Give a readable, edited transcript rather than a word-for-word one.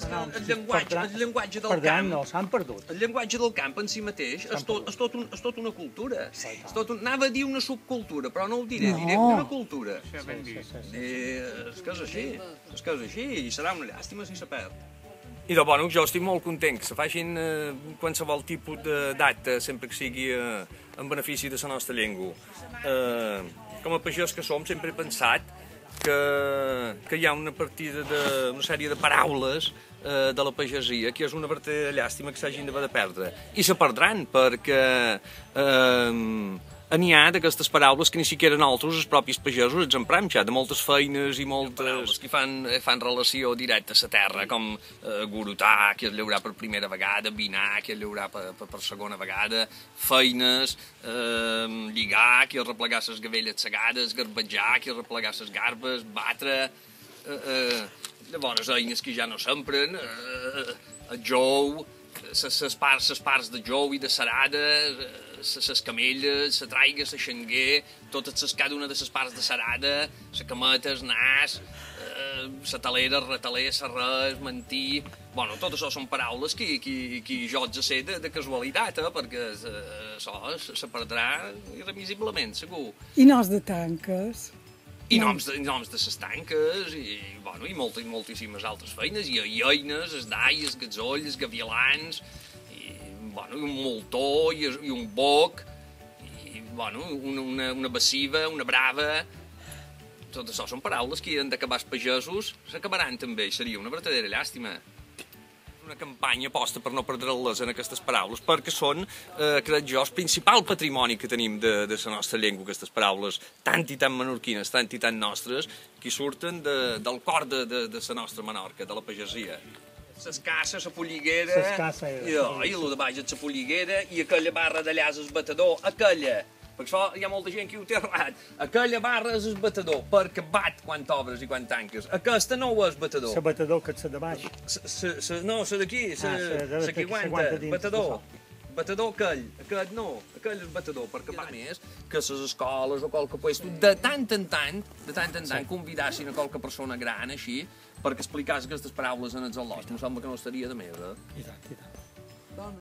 el llenguatge del camp... No, s'han perdut. El llenguatge del camp en si mateix és tot una cultura. Anava a dir una subcultura, però no ho diré, diré una cultura. És que és així, i serà una llàstima si se perd. I de bueno, jo estic molt content que se facin qualsevol tipus d'acte, sempre que sigui en benefici de la nostra llengua. Com a pagès que som, sempre he pensat que hi ha una sèrie de paraules de la pagesia que és una verdadera llàstima que s'hagin de perdre. I se perdran, perquè n'hi ha d'aquestes paraules que ni siquiera nosaltres, els propis pagesos, ens empram ja, de moltes feines i moltes paraules que fan relació directa a la terra, com gorotar, que es llaurar per primera vegada, vinar, que es llaurar per segona vegada, feines, lligar, que es replegar les gavelles segades, garbatjar, que es replegar les garbes, batre, llavors eines que ja no s'empren, el jou, les parts de jou i de sarada, les camelles, la traiga, la xanguer, cada una de les parts de sarada, la cameta, el nas, la talera, el retaler, la res, mentir... Bueno, tot això són paraules que jo haig de ser de casualitat, perquè això se perdrà irremisiblement, segur. I noms de tanques? I noms de les tanques, i moltíssimes altres feines, i eines, els dai, els gatzolls, els gavialans, i un moltó, i un boc, i una baciva, una brava... Tot això són paraules que han d'acabar els pagesos, s'acabaran també, i seria una verdadera llàstima. Una campanya aposta per no perdre-les en aquestes paraules, perquè són, crec jo, el principal patrimoni que tenim de la nostra llengua, aquestes paraules tant i tan menorquines, tant i tan nostres, que surten del cor de la nostra Menorca, de la pagesia. L'escassa, la polliguera, i el de baix és la polliguera, i aquella barra d'allà és el batedor, aquella. Per això hi ha molta gent que ho té errat. Aquella barra és el batedor, perquè bat quan obres i quan tanques. Aquesta no és batedor. La batedor que és la de baix. No, la d'aquí, la que aguanta, batedor. Batedor aquell, aquest no, aquell és batedor, perquè bat. A més, que les escoles o qualque puesto, de tant en tant, convidassin a qualque persona gran, així, perquè explicàs aquestes paraules en els al·lots. Em sembla que no estaria de més, eh? I tant.